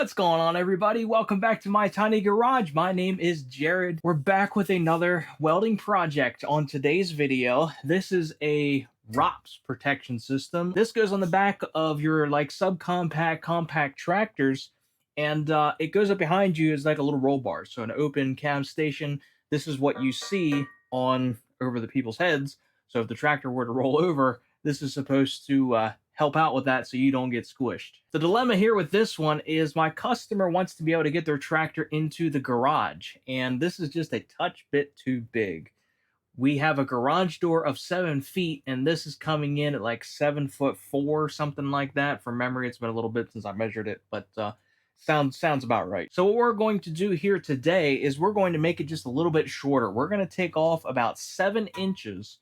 What's going on, everybody? Welcome back to my tiny garage. My name is Jared. We're back with another welding project. On today's video, this is a ROPS protection system. This goes on the back of your subcompact compact tractors, and it goes up behind you as like a little roll bar. So an open cam station. This is what you see on over the people's heads. So if the tractor were to roll over, this is supposed to help out with that so you don't get squished. The dilemma here with this one is my customer wants to be able to get their tractor into the garage, and this is just a touch bit too big. We have a garage door of 7 feet, and this is coming in at like 7'4", something like that. From memory, it's been a little bit since I measured it, but sounds about right. So what we're going to do here today is we're going to make it just a little bit shorter. We're going to take off about 7 inches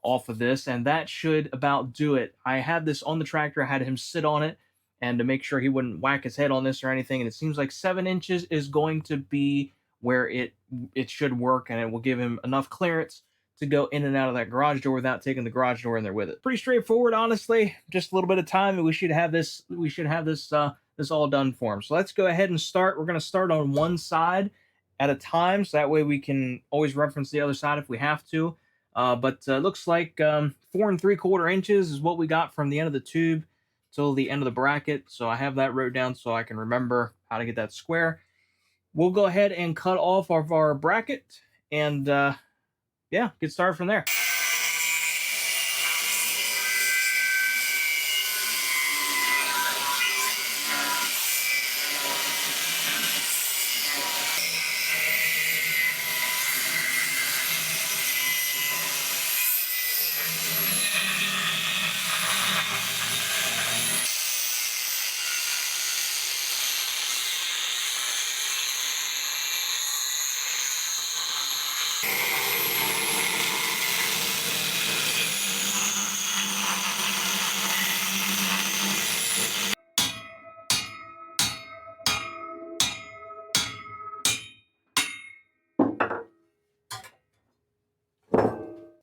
off of this, and that should about do it. I had this on the tractor. I had him sit on it and to make sure he wouldn't whack his head on this or anything, and it seems like 7 inches is going to be where it should work, and it will give him enough clearance to go in and out of that garage door without taking the garage door in there with it. Pretty straightforward, honestly. Just a little bit of time and we should have this this all done for him. So let's go ahead and start. We're going to start on one side at a time, so that way we can always reference the other side if we have to. But looks like 4 3/4 inches is what we got from the end of the tube till the end of the bracket. So I have that wrote down so I can remember how to get that square. We'll go ahead and cut off of our bracket and yeah, get started from there.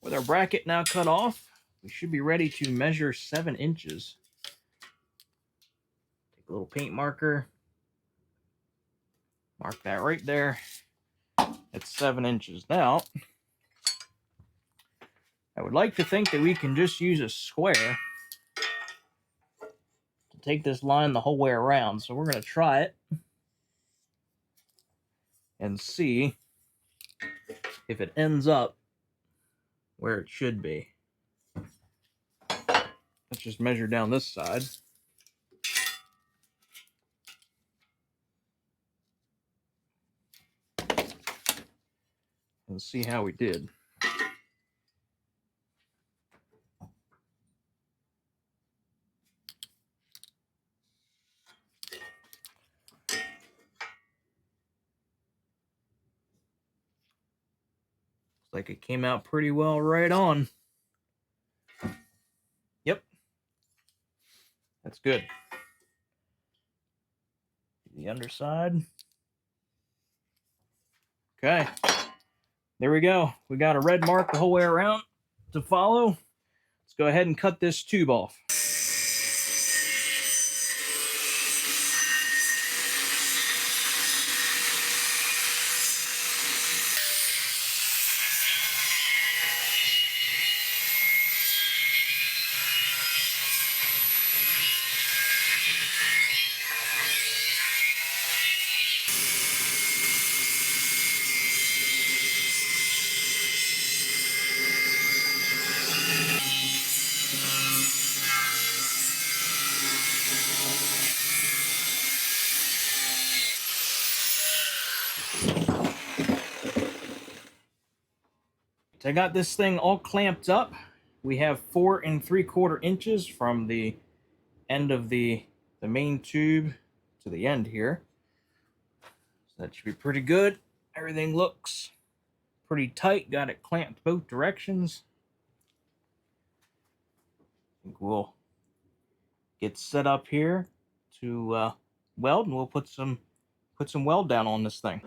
With our bracket now cut off, we should be ready to measure 7 inches. Take a little paint marker, mark that right there. That's 7 inches. Now, I would like to think that we can just use a square to take this line the whole way around. So we're going to try it and see if it ends up where it should be. Let's just measure down this side. And see how we did. Looks like it came out pretty well right on. Yep. That's good. The underside. Okay. There we go. We got a red mark the whole way around to follow. Let's go ahead and cut this tube off. So I got this thing all clamped up. We have 4 3/4 inches from the end of the main tube to the end here. So that should be pretty good. Everything looks pretty tight. Got it clamped both directions. I think we'll get set up here to weld, and we'll put some weld down on this thing.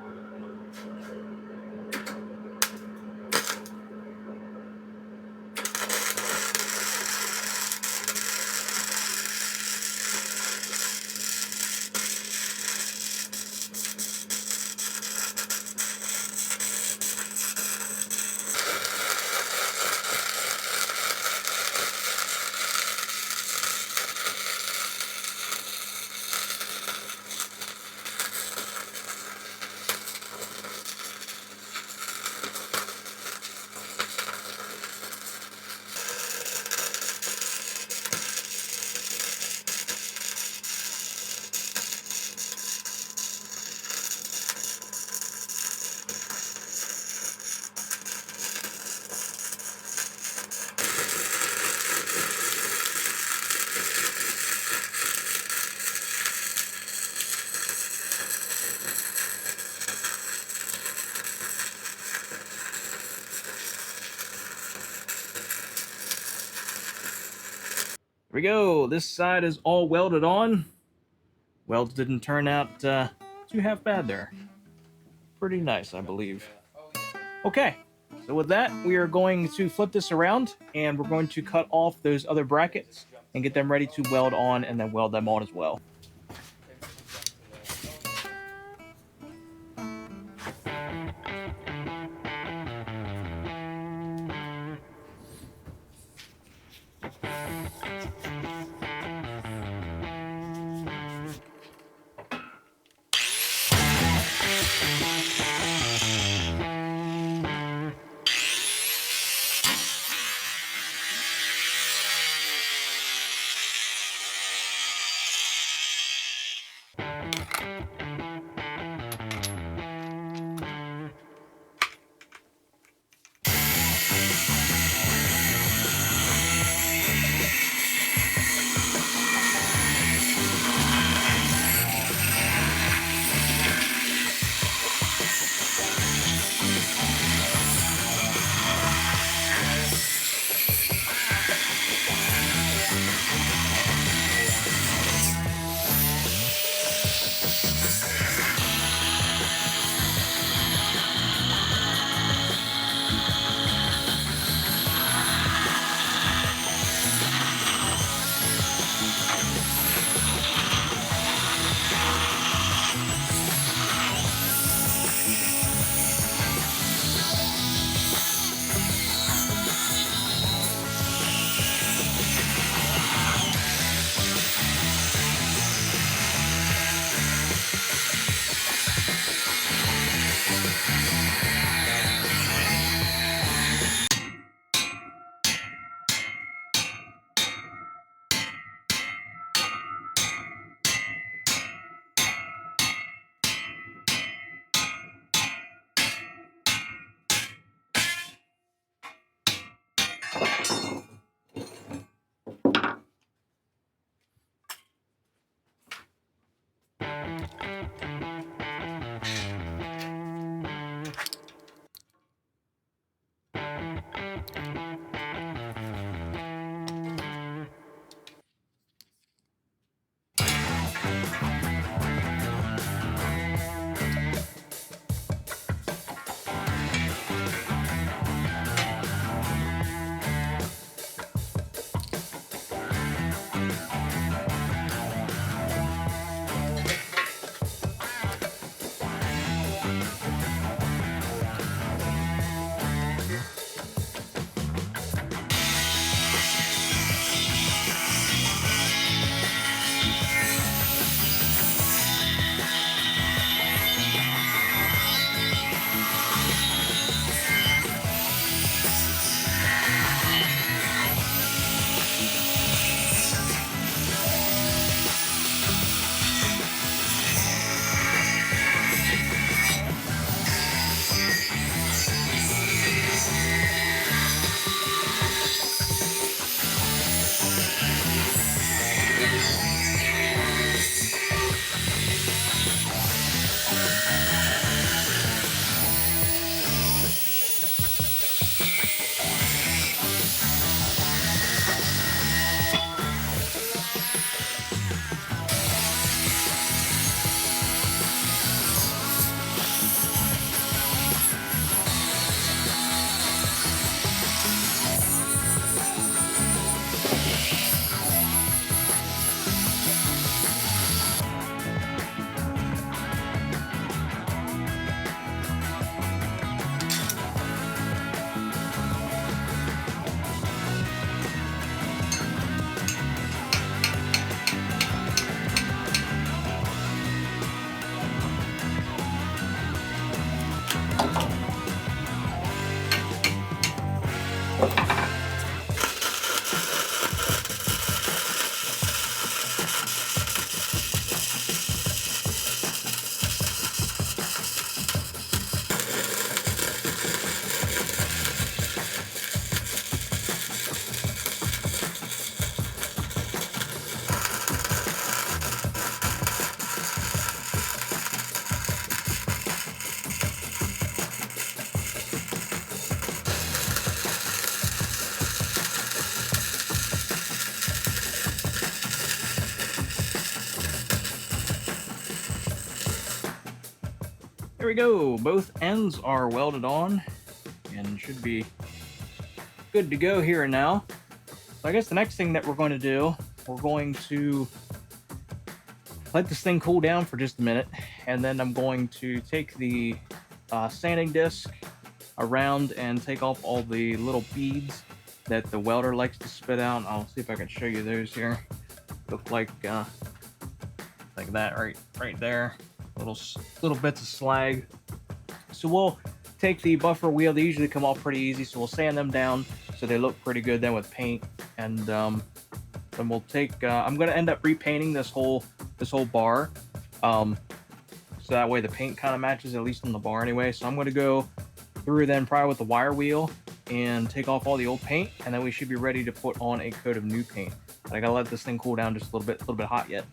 we go. This side is all welded on. Welds didn't turn out too half bad there. Pretty nice, I believe. Okay, so with that, we are going to flip this around, and we're going to cut off those other brackets and get them ready to weld on, and then weld them on as well. There we go. Both ends are welded on and should be good to go here and now. So I guess the next thing that we're going to do, we're going to let this thing cool down for just a minute, and then I'm going to take the sanding disc around and take off all the little beads that the welder likes to spit out. I'll see if I can show you those here. Look like that right there. Little bits of slag. So we'll take the buffer wheel. They usually come off pretty easy, so we'll sand them down so they look pretty good then with paint. And then we'll take. I'm gonna end up repainting this whole bar, so that way the paint kind of matches, at least on the bar anyway. So I'm gonna go through then probably with the wire wheel and take off all the old paint, and then we should be ready to put on a coat of new paint. But I gotta let this thing cool down just a little bit hot yet.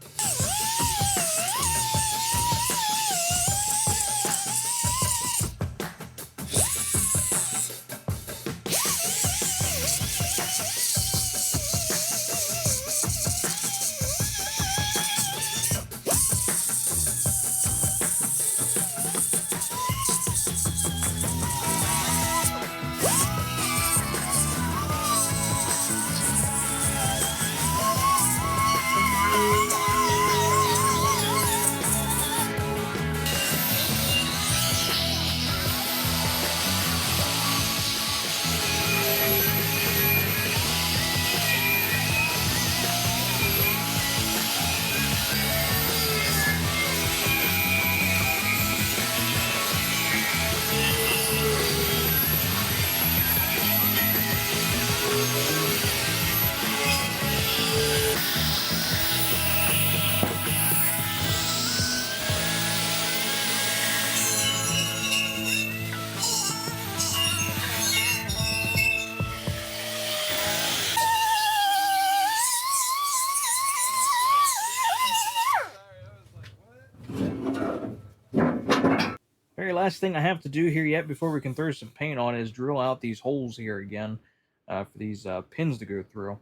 Very last thing I have to do here yet before we can throw some paint on is drill out these holes here again for these pins to go through.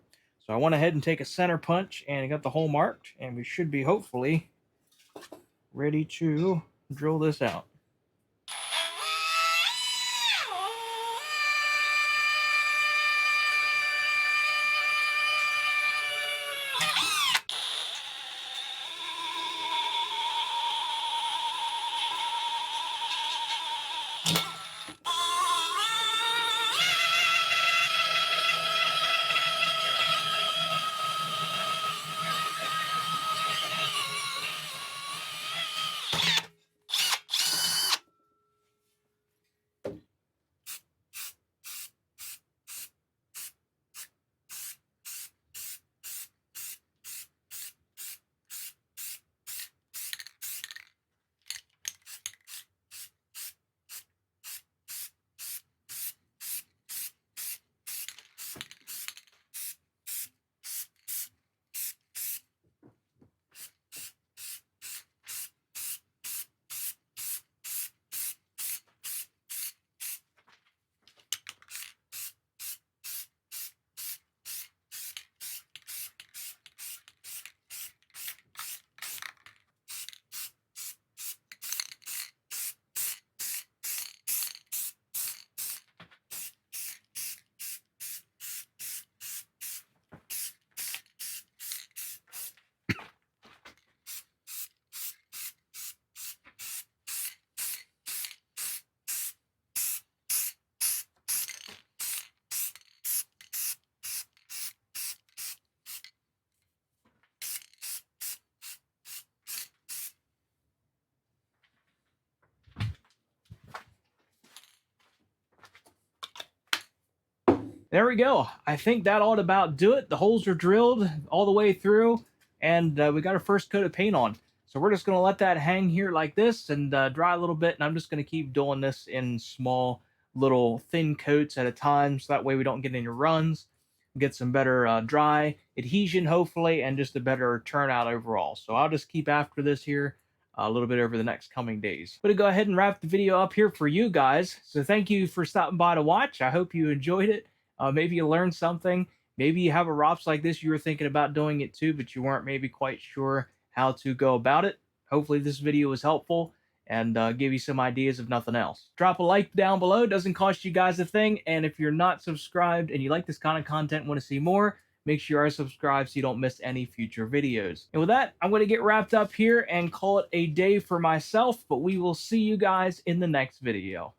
So I went ahead and take a center punch and got the hole marked, and we should be hopefully ready to drill this out. There we go. I think that ought about do it. The holes are drilled all the way through, and we got our first coat of paint on. So we're just going to let that hang here like this and dry a little bit, and I'm just going to keep doing this in small little thin coats at a time, so that way we don't get any runs, get some better dry adhesion hopefully, and just a better turnout overall. So I'll just keep after this here a little bit over the next coming days. But to go ahead and wrap the video up here for you guys. So thank you for stopping by to watch. I hope you enjoyed it. Maybe you learned something. Maybe you have a ROPS like this. You were thinking about doing it too, but you weren't maybe quite sure how to go about it. Hopefully this video was helpful. and give you some ideas if nothing else. Drop a like down below, doesn't cost you guys a thing, and if you're not subscribed and you like this kind of content, want to see more, make sure you are subscribed so you don't miss any future videos. And with that, I'm going to get wrapped up here and call it a day for myself, but we will see you guys in the next video.